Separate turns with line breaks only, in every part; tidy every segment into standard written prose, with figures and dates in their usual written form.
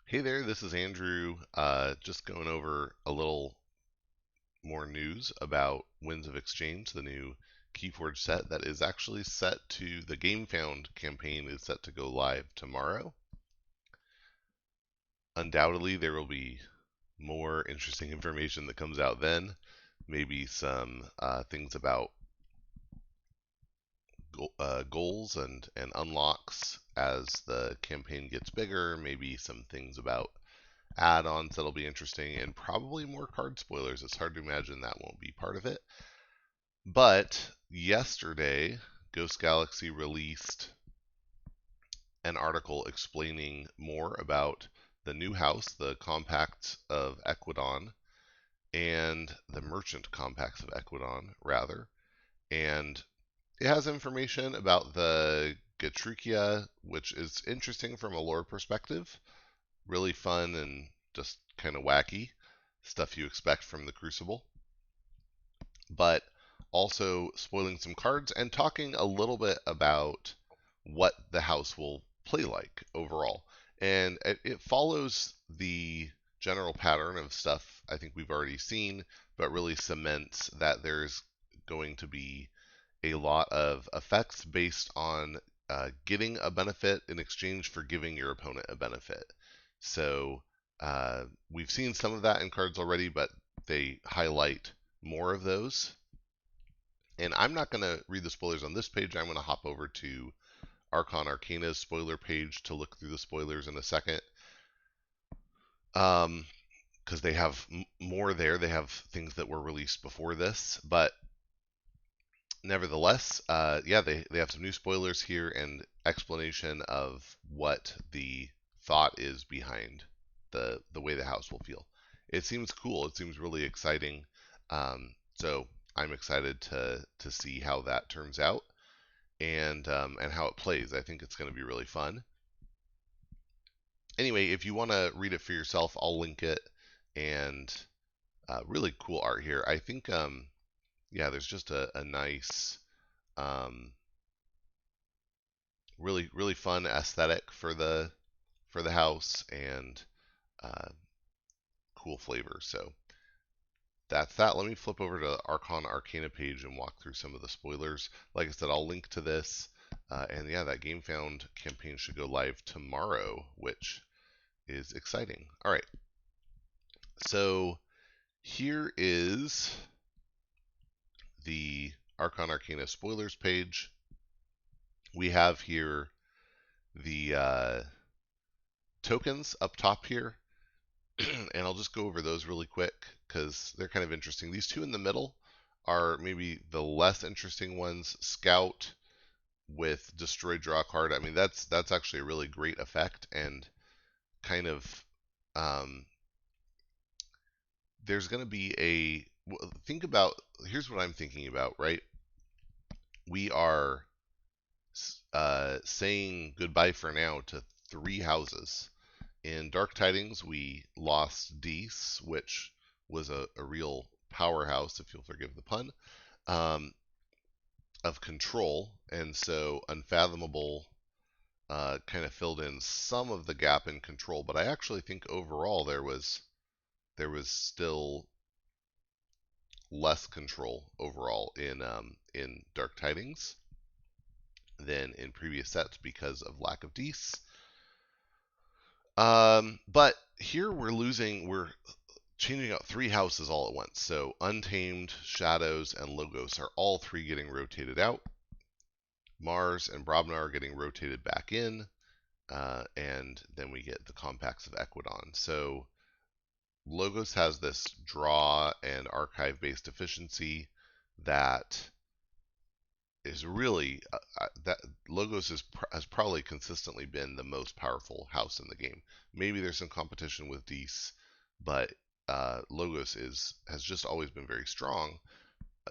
Hey there, this is Andrew. Just going over a little more news about Winds of Exchange, the new Keyforge set that is actually set to, the GameFound campaign is set to go live tomorrow. Undoubtedly, there will be more interesting information that comes out then. Maybe some things about goals and unlocks as the campaign gets bigger. Maybe some things about add-ons that'll be interesting, and probably more card spoilers. It's hard to imagine that won't be part of it. But yesterday, Ghost Galaxy released an article explaining more about the new house, the compacts of Ekwidon, and the merchant compacts of Ekwidon, rather. And it has information about the Gatrukia, which is interesting from a lore perspective. Really fun and just kind of wacky stuff you expect from the Crucible, but also spoiling some cards and talking a little bit about what the house will play like overall. And it follows the general pattern of stuff I think we've already seen, but really cements that there's going to be a lot of effects based on getting a benefit in exchange for giving your opponent a benefit. So we've seen some of that in cards already, but they highlight more of those. And I'm not going to read the spoilers on this page. I'm going to hop over to Archon Arcana's spoiler page to look through the spoilers in a second. Because they have more there. They have things that were released before this. But nevertheless, yeah, they have some new spoilers here and explanation of what the thought is behind the way the house will feel. It seems cool. It seems really exciting. So I'm excited to see how that turns out and how it plays. I think it's going to be really fun. Anyway, if you want to read it for yourself, I'll link it. And really cool art here. I think yeah, there's just a nice, really fun aesthetic for the house and cool flavor. So that's that. Let me flip over to the Archon Arcana page and walk through some of the spoilers. Like I said, I'll link to this. And yeah, that GameFound campaign should go live tomorrow, which is exciting. All right. So here is the Archon Arcana spoilers page. We have here the tokens up top here. And I'll just go over those really quick because they're kind of interesting. These two in the middle are maybe the less interesting ones. Scout with destroy, draw a card. I mean, that's actually a really great effect and kind of there's going to be a think about. Here's what I'm thinking about. Right, we are saying goodbye for now to 3 houses. In Dark Tidings, we lost Dees, which was a real powerhouse, if you'll forgive the pun, of control. And so Unfathomable kind of filled in some of the gap in control. But I actually think overall there was still less control overall in Dark Tidings than in previous sets because of lack of Dees. But here we're changing out 3 houses all at once. So Untamed, Shadows, and Logos are all 3 getting rotated out. Mars and Brabna are getting rotated back in. And then we get the compacts of Ekwidon. So Logos has this draw and archive based efficiency that is really that Logos has probably consistently been the most powerful house in the game. Maybe there's some competition with Dees, but Logos has just always been very strong.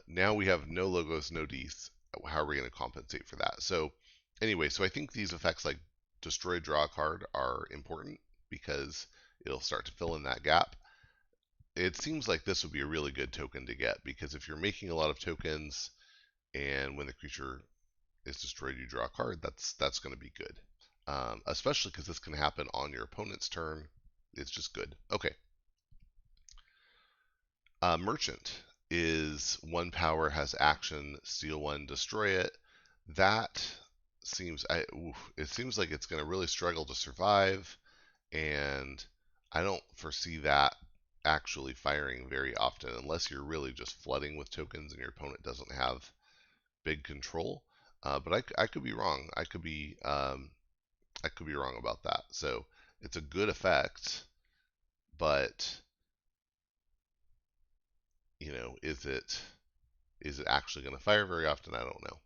Now we have no Logos, no Dees. How are we going to compensate for that? So anyway, so I think these effects like destroy, draw a card are important because it'll start to fill in that gap. It seems like this would be a really good token to get because if you're making a lot of tokens and when the creature is destroyed, you draw a card. That's going to be good, especially because this can happen on your opponent's turn. it's just good. Okay. Merchant is 1 power, has action, steal 1, destroy it. That it seems like it's going to really struggle to survive, and I don't foresee that actually firing very often unless you're really just flooding with tokens and your opponent doesn't have big control. But I could be wrong. I could be wrong about that. So it's a good effect, but is it actually going to fire very often? I don't know.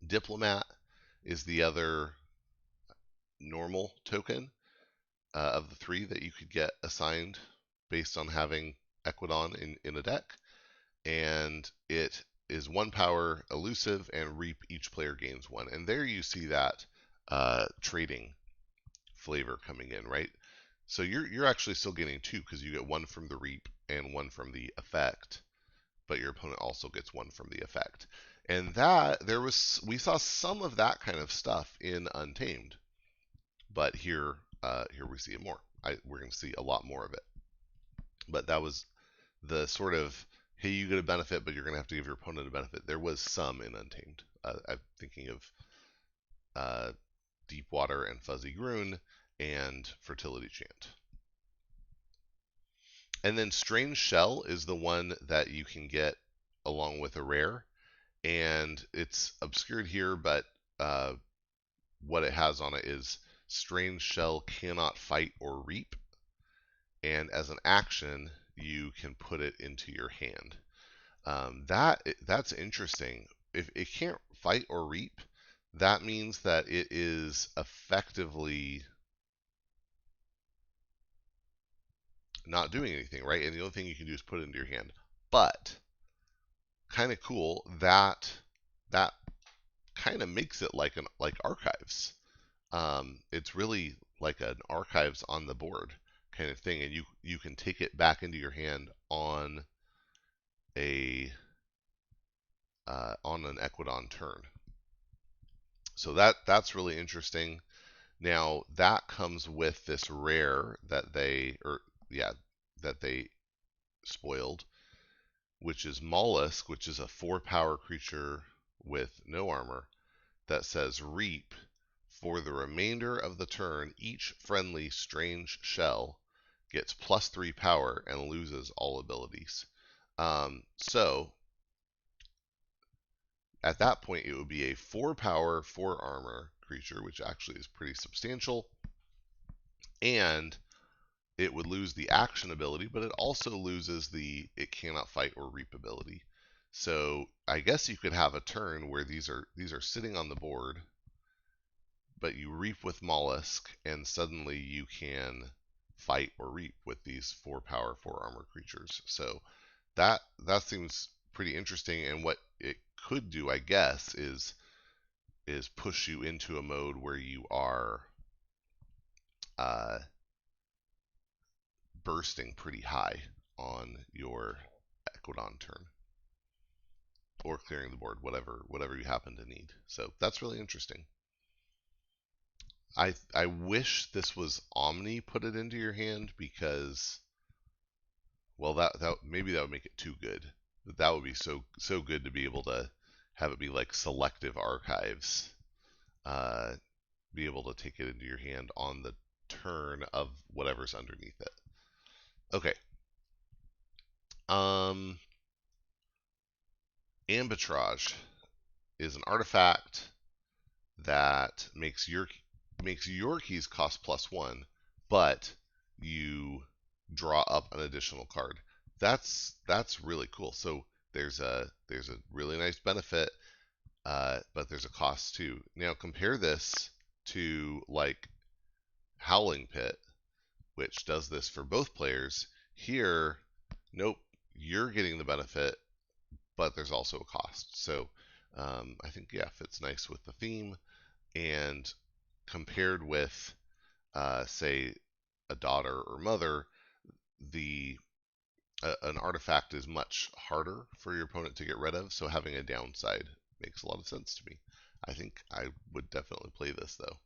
Diplomat is the other normal token of the 3 that you could get assigned based on having Ekwidon in a deck. And it is 1 power, elusive, and reap. Each player gains 1. And there you see that trading flavor coming in, right? So you're actually still getting 2 because you get 1 from the reap and 1 from the effect, but your opponent also gets 1 from the effect. And that we saw some of that kind of stuff in Untamed, but here we see it more. We're going to see a lot more of it. But that was the sort of, hey, you get a benefit, but you're going to have to give your opponent a benefit. There was some in Untamed. I'm thinking of Deep Water and Fuzzy Groon and Fertility Chant. And then Strange Shell is the one that you can get along with a rare. And it's obscured here, but what it has on it is Strange Shell cannot fight or reap. And as an action, you can put it into your hand. That's interesting. If it can't fight or reap, that means that it is effectively not doing anything, right? And the only thing you can do is put it into your hand. But kind of cool that kind of makes it like archives. It's really like an archives on the board kind of thing, and you can take it back into your hand on an Ekwidon turn. So that's really interesting. Now that comes with this rare that they spoiled, which is Mollusk, which is a 4-power creature with no armor that says reap. For the remainder of the turn, each friendly strange shell gets +3 power and loses all abilities. So at that point, it would be a 4-power, 4-armor creature, which actually is pretty substantial. And it would lose the action ability, but it also loses the it cannot fight or reap ability. So I guess you could have a turn where these are sitting on the board, but you reap with Mollusk, and suddenly you can fight or reap with these 4-power, 4-armor creatures. So that seems pretty interesting. And what it could do, I guess, is push you into a mode where you are bursting pretty high on your Ekwidon turn, or clearing the board, whatever you happen to need. So that's really interesting. I wish this was Omni put it into your hand, because, well, that maybe that would make it too good. But that would be so good to be able to have it be like selective archives. Be able to take it into your hand on the turn of whatever's underneath it. Okay. Arbitrage is an artifact that makes your keys cost +1, but you draw up an additional card. That's really cool. So there's a really nice benefit, but there's a cost too. Now compare this to like Howling Pit, which does this for both players. Here, nope, you're getting the benefit, but there's also a cost. So I think, yeah, fits nice with the theme. And compared with, say, a daughter or mother, an artifact is much harder for your opponent to get rid of. So having a downside makes a lot of sense to me. I think I would definitely play this, though.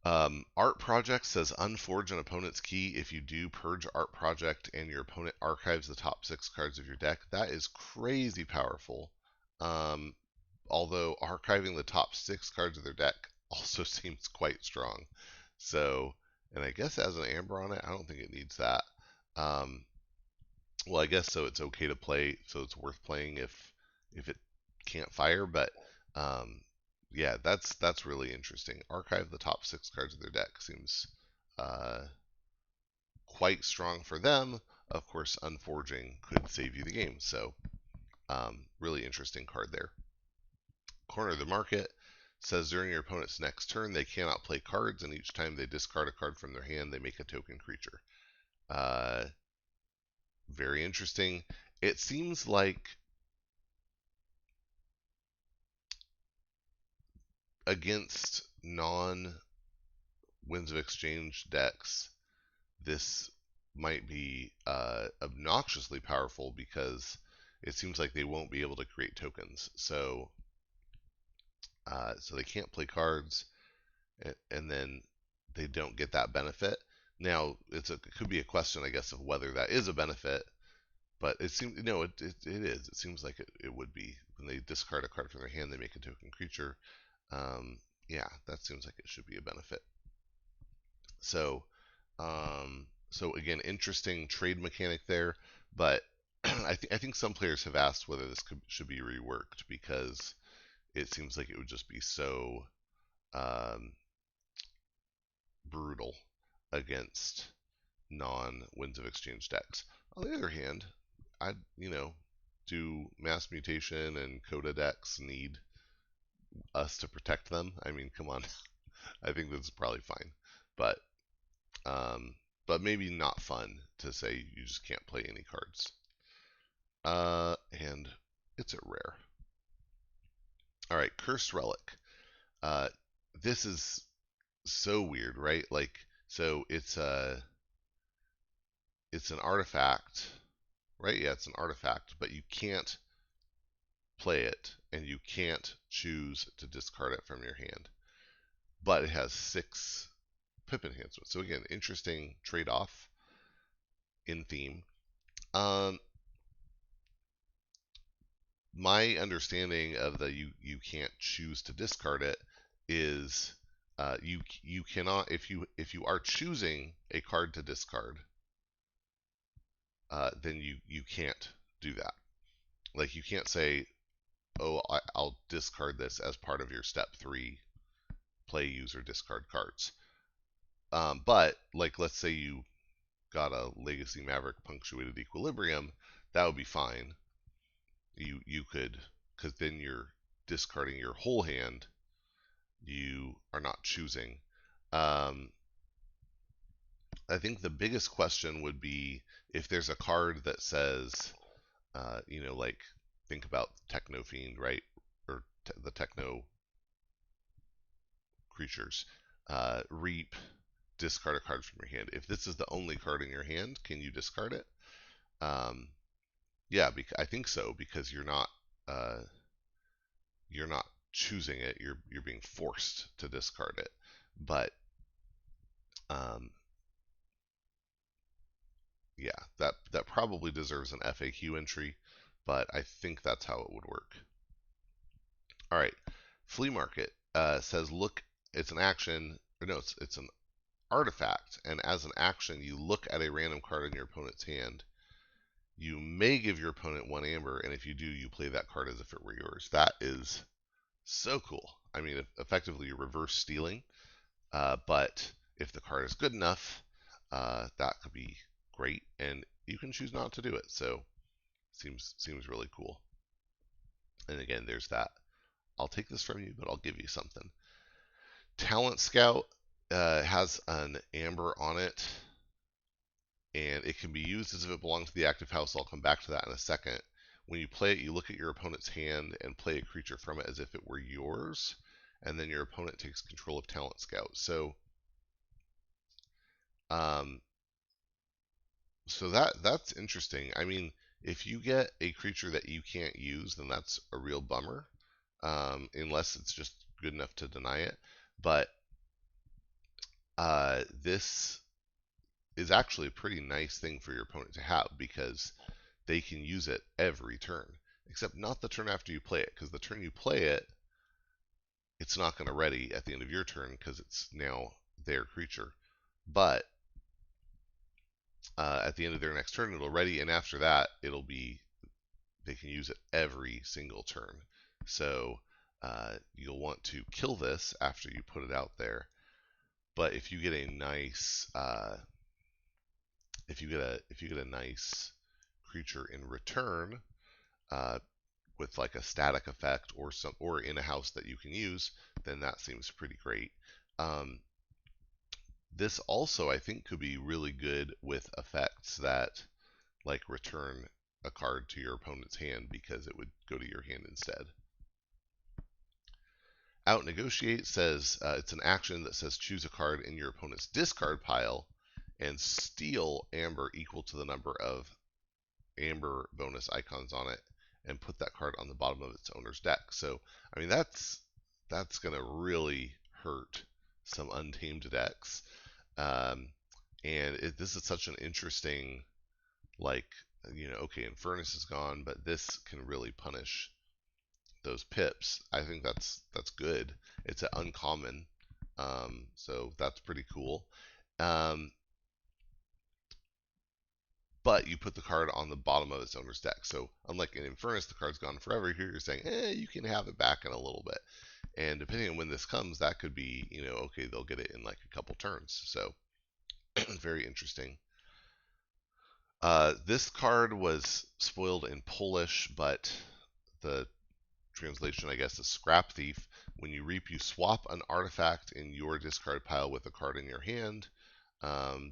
Art Project says unforge an opponent's key. If you do, purge Art Project and your opponent archives the top 6 cards of your deck. That is crazy powerful. Um, Although archiving the top 6 cards of their deck also seems quite strong. So, and I guess as an Amber on it, I don't think it needs that. Um, well, I guess so. It's okay to play, so it's worth playing if it can't fire. But yeah, that's really interesting. Archive the top 6 cards of their deck seems uh, quite strong for them. Of course, unforging could save you the game. So really interesting card there. Corner of the Market says during your opponent's next turn, they cannot play cards, and each time they discard a card from their hand, they make a token creature. Uh, Very interesting. It seems like against non Winds of Exchange decks, this might be obnoxiously powerful because it seems like they won't be able to create tokens. So they can't play cards, and then they don't get that benefit. Now, it could be a question, I guess, of whether that is a benefit, but it seems no, it is. It seems like it would be when they discard a card from their hand, they make a token creature. Um, yeah, that seems like it should be a benefit. So, so again, interesting trade mechanic there, but I think some players have asked whether this should be reworked because it seems like it would just be so um, brutal against non-Winds of Exchange decks. On the other hand, do Mass Mutation and Coda decks need us to protect them? I mean, come on. I think that's probably fine, but um, but maybe not fun to say you just can't play any cards. And it's a rare. All right, Cursed Relic. Uh, this is so weird, right? Like, so it's an artifact, right? Yeah, it's an artifact, but you can't play it, and you can't choose to discard it from your hand. But it has 6 pip enhancements. So again, interesting trade-off in theme. Um, my understanding of the you can't choose to discard it is you cannot if you are choosing a card to discard, then you can't do that. Like you can't say, oh, I'll discard this as part of your step 3 play, use, or discard cards. But like let's say you got a Legacy Maverick punctuated Equilibrium, that would be fine. You could, because then you're discarding your whole hand. You are not choosing. Um, I think the biggest question would be if there's a card that says, like think about Techno Fiend, right? Or the Techno creatures. Reap, discard a card from your hand. If this is the only card in your hand, can you discard it? Um, yeah, I think so because you're not choosing it. You're being forced to discard it. But um, yeah, that probably deserves an FAQ entry, but I think that's how it would work. All right, Flea Market says look. It's an action. Or no, it's an artifact, and as an action, you look at a random card in your opponent's hand. You may give your opponent 1 amber, and if you do, you play that card as if it were yours. That is so cool. I mean, effectively, you're reverse stealing. But if the card is good enough, that could be great, and you can choose not to do it. So seems really cool. And again, there's that. I'll take this from you, but I'll give you something. Talent Scout has an amber on it, and it can be used as if it belongs to the active house. I'll come back to that in a second. When you play it, you look at your opponent's hand and play a creature from it as if it were yours, and then your opponent takes control of Talent Scout. Um, so that's interesting. I mean, if you get a creature that you can't use, then that's a real bummer, unless it's just good enough to deny it. But this is actually a pretty nice thing for your opponent to have because they can use it every turn, except not the turn after you play it, because the turn you play it, it's not going to ready at the end of your turn because it's now their creature. But at the end of their next turn, it'll ready, and after that, it'll be they can use it every single turn. So you'll want to kill this after you put it out there. But if you get a nice if you get a nice creature in return uh, with like a static effect or in a house that you can use, then that seems pretty great. This also I think could be really good with effects that like return a card to your opponent's hand because it would go to your hand instead. Out Negotiate says it's an action that says choose a card in your opponent's discard pile and steal amber equal to the number of amber bonus icons on it and put that card on the bottom of its owner's deck. So, I mean, that's going to really hurt some untamed decks. And this is such an interesting, like, okay, Infernus is gone, but this can really punish those pips. I think that's good. It's an uncommon, so that's pretty cool. But you put the card on the bottom of its owner's deck. So unlike in Infernus, the card's gone forever. Here you're saying, you can have it back in a little bit. And depending on when this comes, that could be, okay, they'll get it in like a couple turns. So very interesting. This card was spoiled in Polish, but the translation, I guess, is Scrap Thief. When you reap, you swap an artifact in your discard pile with a card in your hand.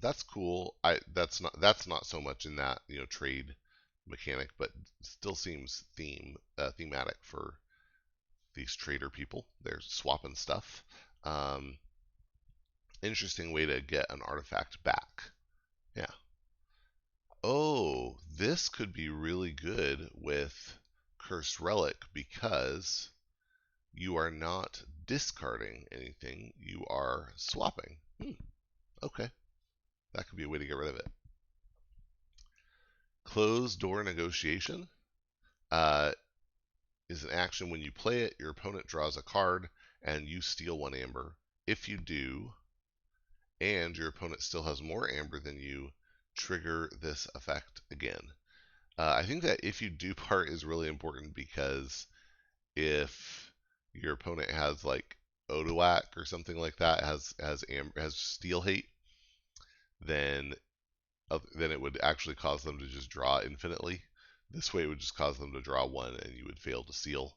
That's cool. That's not so much in that trade mechanic, but still seems thematic for these trader people. They're swapping stuff. Interesting way to get an artifact back. Yeah. Oh, this could be really good with Cursed Relic because you are not discarding anything. You are swapping. Okay. That could be a way to get rid of it. Closed Door Negotiation is an action when you play it, your opponent draws a card, and you steal one amber. If you do, and your opponent still has more amber than you, trigger this effect again. I think that if you do part is really important because if your opponent has like Odoak or something like that, has Steel Hate, then it would actually cause them to just draw infinitely. This way, it would just cause them to draw one, and you would fail to seal.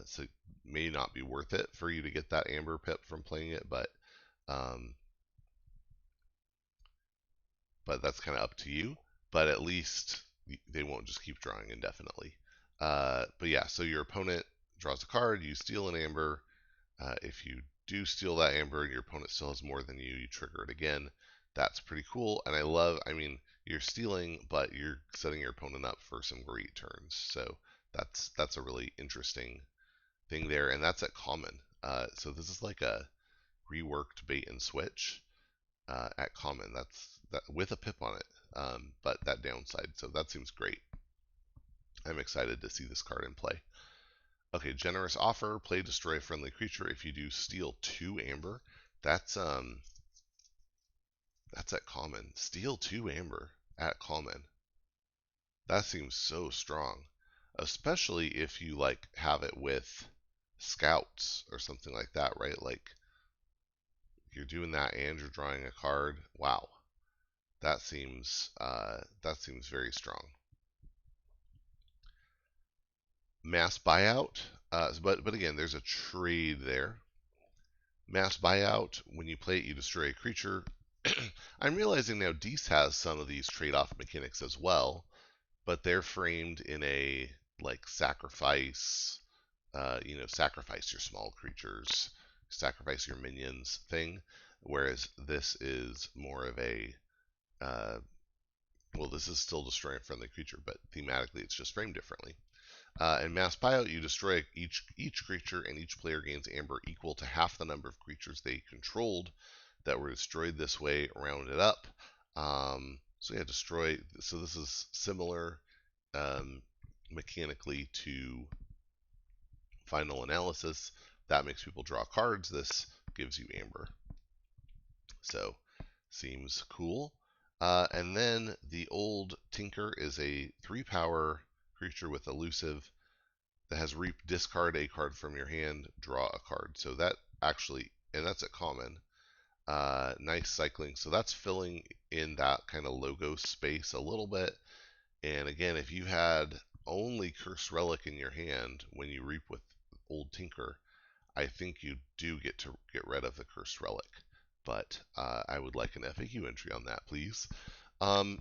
So it may not be worth it for you to get that amber pip from playing it, but that's kind of up to you. But at least they won't just keep drawing indefinitely. But yeah, so your opponent draws a card, you steal an amber. If you do steal that amber and your opponent still has more than you, you trigger it again. That's pretty cool. And I mean, you're stealing, but you're setting your opponent up for some great turns. So that's a really interesting thing there. And that's at common. So this is like a reworked bait and switch at common. That's with a pip on it, but that downside. So that seems great. I'm excited to see this card in play. Okay, Generous Offer. Play destroy a friendly creature. If you do steal 2 amber, that's at common. Steal 2 amber at common. That seems so strong, especially if you like have it with scouts or something like that, right? Like you're doing that and you're drawing a card. Wow, that seems very strong. Mass Buyout, but again, there's a trade there. Mass Buyout, when you play it, you destroy a creature. I'm realizing now Dees has some of these trade-off mechanics as well, but they're framed in a like sacrifice, sacrifice your small creatures, sacrifice your minions thing, whereas this is more of a, well, this is still destroying a friendly creature, but thematically it's just framed differently. In Mass Buyout, you destroy each creature, and each player gains amber equal to half the number of creatures they controlled that were destroyed this way rounded up. So yeah, destroy. So this is similar mechanically to final analysis. That makes people draw cards. This gives you amber. So seems cool. And then the old Tinker is a 3-power creature with elusive that has reap. Discard a card from your hand, draw a card. So that actually, and that's a common. Nice cycling. So that's filling in that kind of logo space a little bit. And again, if you had only Cursed Relic in your hand when you reap with Old Tinker, I think you do get to get rid of the Cursed Relic. But I would like an FAQ entry on that, please.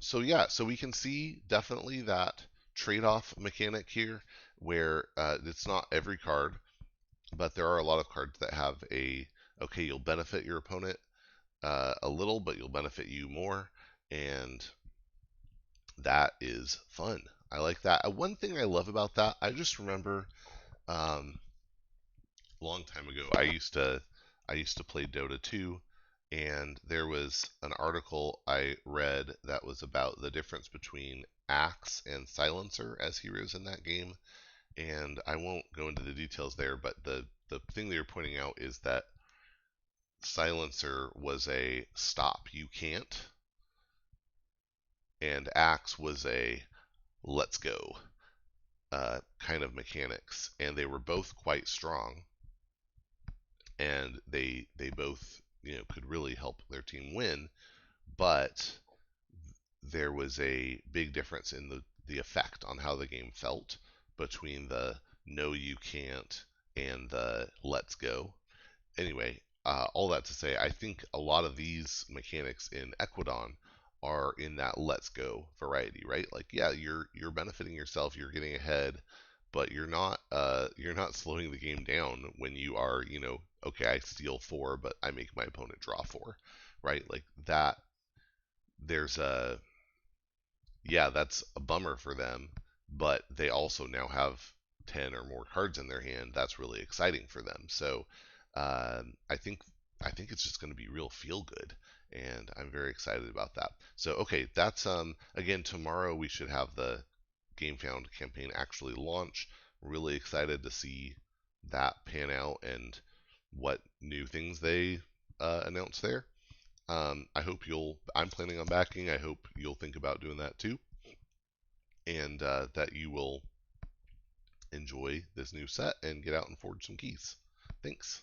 So yeah, so we can see definitely that trade-off mechanic here, where it's not every card, but there are a lot of cards that have okay, you'll benefit your opponent a little, but you'll benefit you more, and that is fun. I like that. One thing I love about that, I just remember a long time ago, I used to play Dota 2, and there was an article I read that was about the difference between Axe and Silencer as heroes in that game. And I won't go into the details there, but the thing they were pointing out is that Silencer was a stop, you can't, and Axe was a let's go kind of mechanics, and they were both quite strong, and they both could really help their team win, but there was a big difference in the effect on how the game felt between the no you can't and the let's go. Anyway, all that to say, I think a lot of these mechanics in Ekwidon are in that let's go variety, right? Like, yeah, you're benefiting yourself, you're getting ahead, but you're not slowing the game down when you are, okay, I steal 4, but I make my opponent draw 4, right? Like that. There's a Yeah, that's a bummer for them, but they also now have 10 or more cards in their hand. That's really exciting for them. So I think it's just going to be real feel good, and I'm very excited about that. So okay, that's again, tomorrow we should have the GameFound campaign actually launch. Really excited to see that pan out and what new things they announce there. I hope you'll. I'm planning on backing. I hope you'll think about doing that too, and that you will enjoy this new set and get out and forge some keys. Thanks.